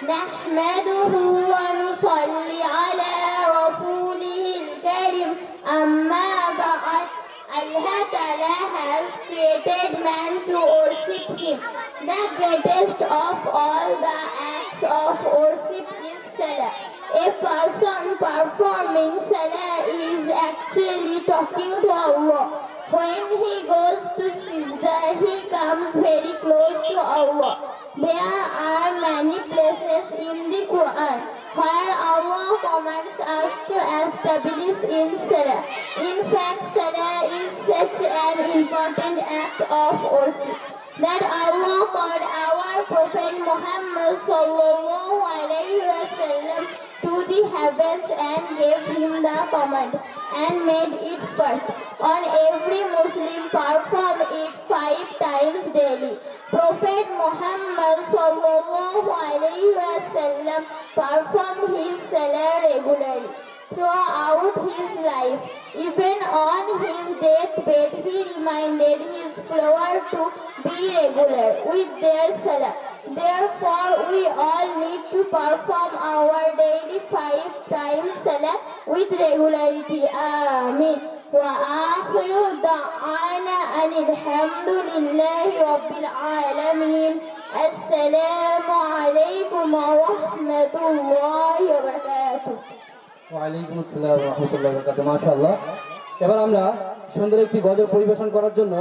نحمده ونصلي على رسوله الكريم أما بعد. Allah Ta'ala has created man to worship him. The greatest of all the acts of worship is Salah. A person performing Salah is actually talking to Allah. When he goes to Sajda, he comes very close to Allah. There are many places in the Quran where Allah commands us to establish in Salah. In fact, Salah is such an important act of worship that Allah called our Prophet Muhammad sallallahu alaihi wasallam to the heavens and gave him the command and made it first. On every Muslim perform it 5 times daily. Prophet Muhammad sallallahu alaihi wasallam performed his salah regularly throughout his life. Even on his deathbed, he reminded his followers to be regular with their salah. Therefore, we all need to perform our daily 5 times salah with regularity. Amin. وآخر دعوانا أن الحمد لله رب العالمين. السلام عليكم ورحمة الله وبركاته. ওয়ালাইকুম আসসালাম ওয়া রাহমাতুল্লাহি ওয়া বারাকাতুহু। মাশাআল্লাহ। এবার আমরা সুন্দর একটি গজল পরিবেশন করার জন্য